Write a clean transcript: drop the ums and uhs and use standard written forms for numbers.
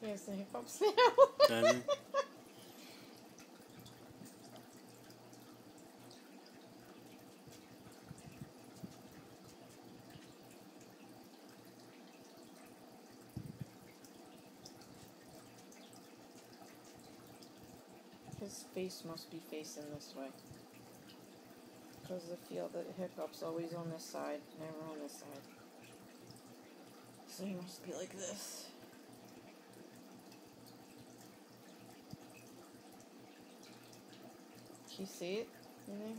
has the hiccups now. Does he? His face must be facing this way. Because I feel that hiccup's always on this side, never on this side. So he must be like this. Can you see it? You think?